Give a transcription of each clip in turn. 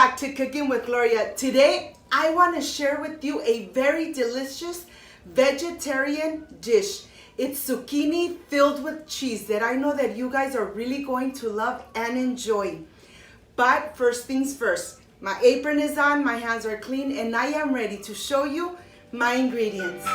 back to Cooking with Gloria. Today, I want to share with you a very delicious vegetarian dish. It's zucchini filled with cheese that I know that you guys are really going to love and enjoy. But first things first, my apron is on, my hands are clean, and I am ready to show you my ingredients.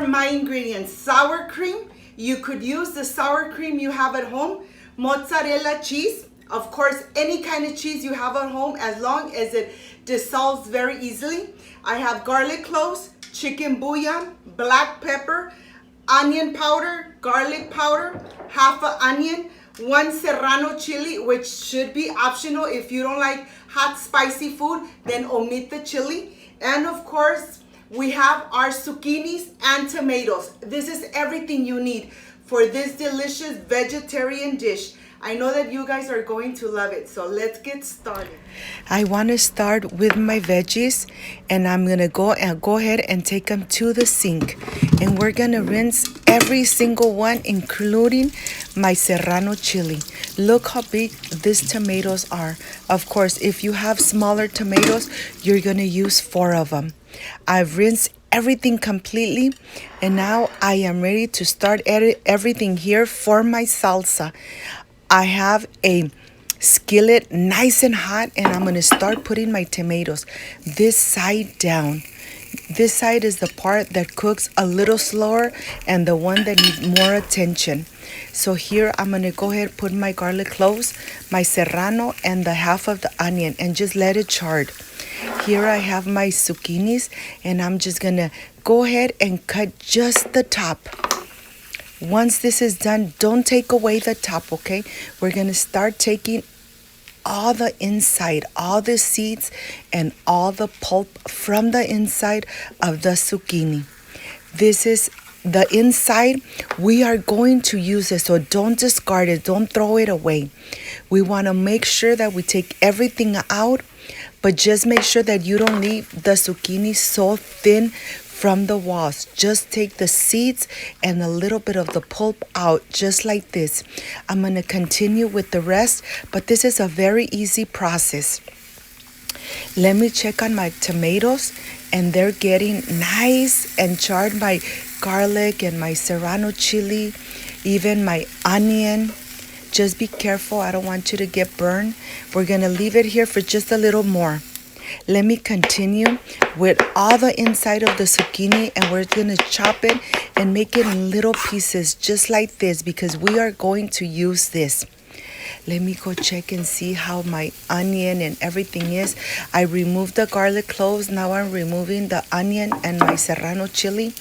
My ingredients: sour cream. You could use the sour cream you have at home. Mozzarella cheese, of course, any kind of cheese you have at home, as long as it dissolves very easily. I have garlic cloves, chicken bouillon, black pepper, onion powder, garlic powder, half an onion, one serrano chili, which should be optional. If you don't like hot spicy food, then omit the chili. And of course, we have our zucchinis and tomatoes. This is everything you need for this delicious vegetarian dish. I know that you guys are going to love it, so let's get started. I want to start with my veggies, and I'm going to go ahead and take them to the sink. And we're going to rinse every single one, including my serrano chili. Look how big these tomatoes are. Of course, if you have smaller tomatoes, you're going to use 4 of them. I've rinsed everything completely, and now I am ready to start everything here for my salsa. I have a skillet nice and hot, and I'm going to start putting my tomatoes this side down. This side is the part that cooks a little slower and the one that needs more attention. So here I'm going to go ahead and put my garlic cloves, my serrano, and the half of the onion, and just let it chard. Here I have my zucchinis, and I'm just going to go ahead and cut just the top. Once this is done, don't take away the top, okay? We're going to start taking all the inside, all the seeds, and all the pulp from the inside of the zucchini. This is the inside. We are going to use it, so don't discard it. Don't throw it away. We want to make sure that we take everything out, but just make sure that you don't leave the zucchini so thin from the walls. Just take the seeds and a little bit of the pulp out, just like this. I'm going to continue with the rest, but this is a very easy process. Let me check on my tomatoes, and they're getting nice and charred. My garlic and my serrano chili, even my onion. Just be careful, I don't want you to get burned. We're going to leave it here for just a little more. Let me continue with all the inside of the zucchini, and we're going to chop it and make it in little pieces just like this, because we are going to use this. Let me go check and see how my onion and everything is. I removed the garlic cloves. Now I'm removing the onion and my serrano chili,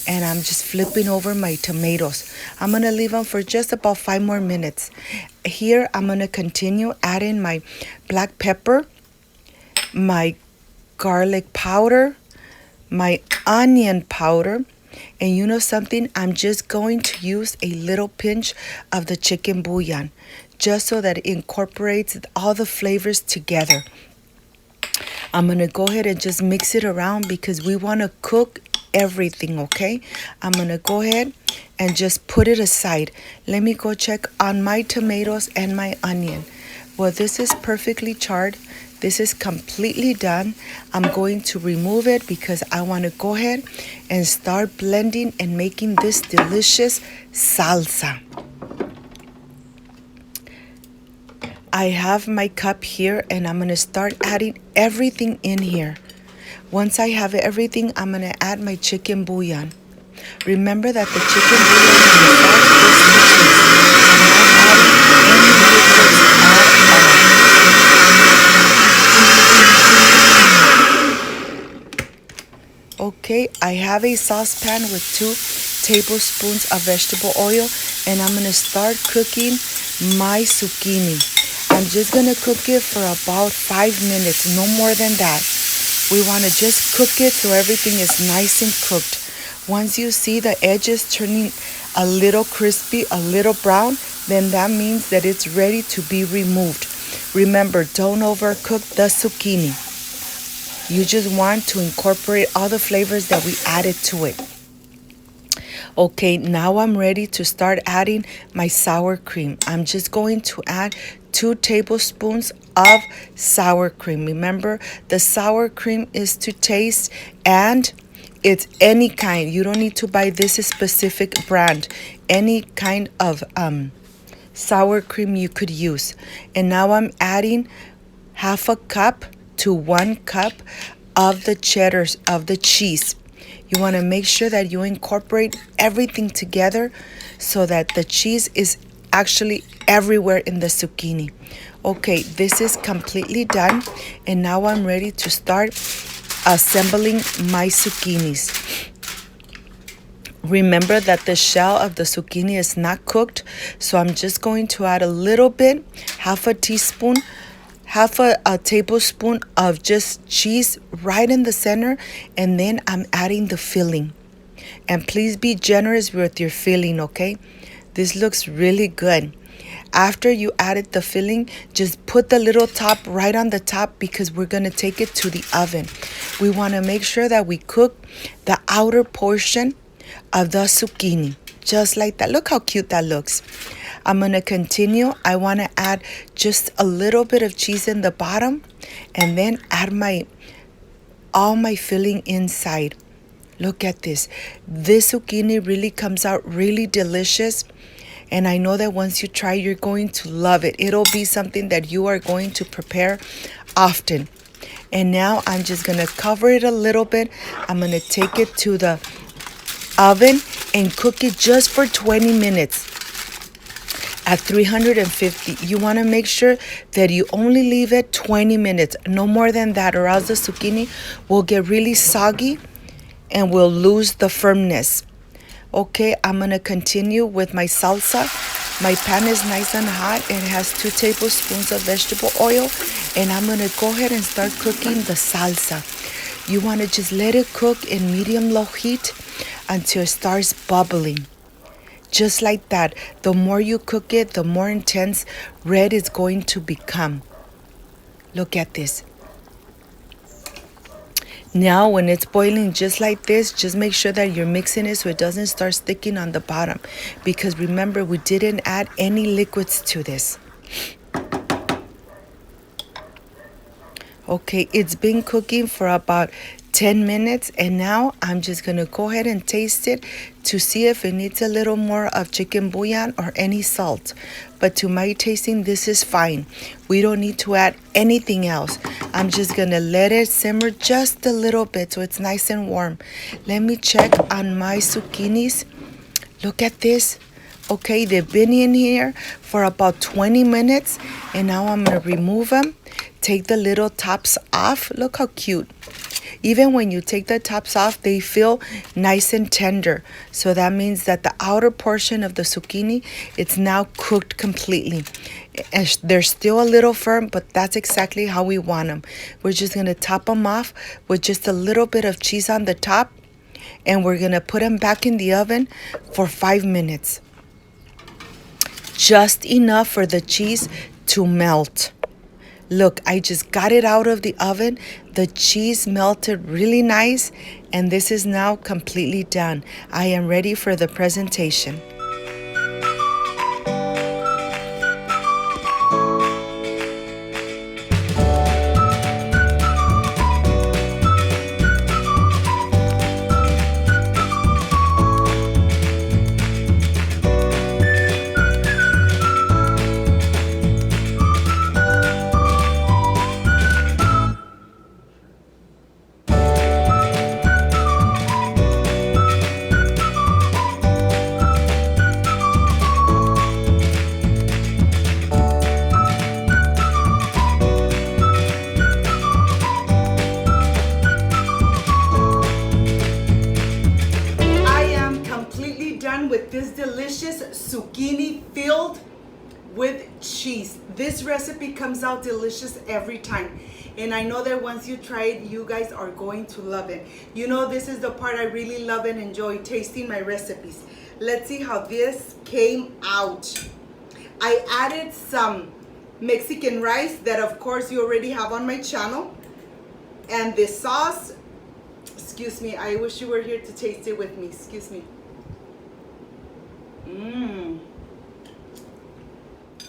and I'm just flipping over my tomatoes. I'm going to leave them for just about 5 more minutes. Here I'm going to continue adding my black pepper, my garlic powder, my onion powder, and you know something? I'm just going to use a little pinch of the chicken bouillon, just so that it incorporates all the flavors together. I'm going to go ahead and just mix it around because we want to cook everything, okay? I'm going to go ahead and just put it aside. Let me go check on my tomatoes and my onion. Well, this is perfectly charred. This is completely done. I'm going to remove it because I want to go ahead and start blending and making this delicious salsa. I have my cup here, and I'm going to start adding everything in here. Once I have everything, I'm going to add my chicken bouillon. Remember that the chicken bouillon is not adding any liquids at all. Okay, I have a saucepan with 2 tablespoons of vegetable oil, and I'm gonna start cooking my zucchini. I'm just gonna cook it for about 5 minutes, no more than that. We wanna just cook it so everything is nice and cooked. Once you see the edges turning a little crispy, a little brown, then that means that it's ready to be removed. Remember, don't overcook the zucchini. You just want to incorporate all the flavors that we added to it. Okay, now I'm ready to start adding my sour cream. I'm just going to add 2 tablespoons of sour cream. Remember, the sour cream is to taste, and it's any kind. You don't need to buy this specific brand. Any kind of sour cream you could use. And now I'm adding half a cup to 1 cup of the cheddars, of the cheese. You want to make sure that you incorporate everything together so that the cheese is actually everywhere in the zucchini. Okay, this is completely done, and now I'm ready to start assembling my zucchinis. Remember that the shell of the zucchini is not cooked, so I'm just going to add a little bit, half a tablespoon of just cheese right in the center, and then I'm adding the filling. And please be generous with your filling, okay? This looks really good. After you added the filling, just put the little top right on the top because we're going to take it to the oven. We want to make sure that we cook the outer portion of the zucchini, just like that. Look how cute that looks. I'm going to continue. I want to add just a little bit of cheese in the bottom, and then add all my filling inside. Look at this. This zucchini really comes out really delicious, and I know that once you try, you're going to love it. It'll be something that you are going to prepare often. And now I'm just going to cover it a little bit. I'm going to take it to the oven and cook it just for 20 minutes at 350. You want to make sure that you only leave it 20 minutes, no more than that, or else the zucchini will get really soggy and will lose the firmness. Okay, I'm going to continue with my salsa. My pan is nice and hot. It has 2 tablespoons of vegetable oil, and I'm going to go ahead and start cooking the salsa. You want to just let it cook in medium-low heat until it starts bubbling. Just like that. The more you cook it, the more intense red it's going to become. Look at this. Now when it's boiling just like this, just make sure that you're mixing it so it doesn't start sticking on the bottom. Because remember, we didn't add any liquids to this. Okay, it's been cooking for about 10 minutes, and now I'm just going to go ahead and taste it to see if it needs a little more of chicken bouillon or any salt. But to my tasting, this is fine. We don't need to add anything else. I'm just going to let it simmer just a little bit so it's nice and warm. Let me check on my zucchinis. Look at this. Okay, they've been in here for about 20 minutes, and now I'm going to remove them. Take the little tops off. Look how cute. Even when you take the tops off, they feel nice and tender. So that means that the outer portion of the zucchini, it's now cooked completely. They're still a little firm, but that's exactly how we want them. We're just going to top them off with just a little bit of cheese on the top, and we're going to put them back in the oven for 5 minutes. Just enough for the cheese to melt. Look, I just got it out of the oven. The cheese melted really nice, and this is now completely done. I am ready for the presentation. with this delicious zucchini filled with cheese. This recipe comes out delicious every time. And I know that once you try it, you guys are going to love it. You know, this is the part I really love and enjoy, tasting my recipes. Let's see how this came out. I added some Mexican rice that of course you already have on my channel. And the sauce, excuse me, I wish you were here to taste it with me, excuse me.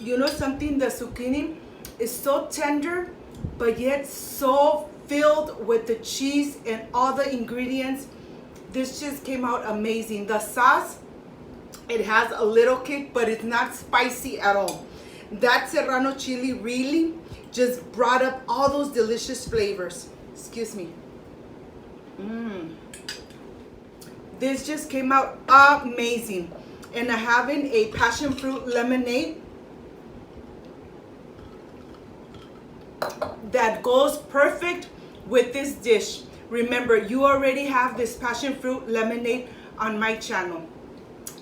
You know something, the zucchini is so tender, but yet so filled with the cheese and all the ingredients. This just came out amazing. The sauce, it has a little kick, but it's not spicy at all. That serrano chili really just brought up all those delicious flavors. Excuse me. This just came out amazing. And I'm having a passion fruit lemonade that goes perfect with this dish. Remember, you already have this passion fruit lemonade on my channel.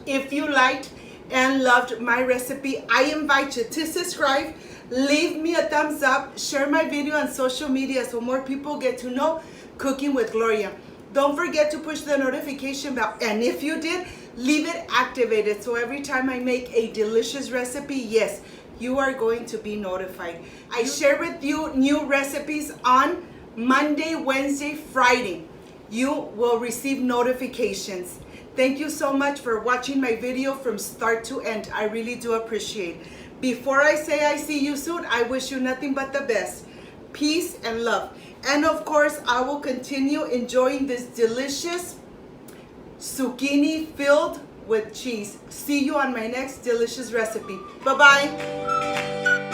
If you liked and loved my recipe, I invite you to subscribe, leave me a thumbs up, share my video on social media so more people get to know Cooking with Gloria. Don't forget to push the notification bell, and if you did, leave it activated so every time I make a delicious recipe, yes, you are going to be notified. I share with you new recipes on Monday, Wednesday, Friday. You will receive notifications. Thank you so much for watching my video from start to end. I really do appreciate it. Before I say I see you soon, I wish you nothing but the best. Peace and love. And of course, I will continue enjoying this delicious zucchini filled with cheese. See you on my next delicious recipe. Bye-bye.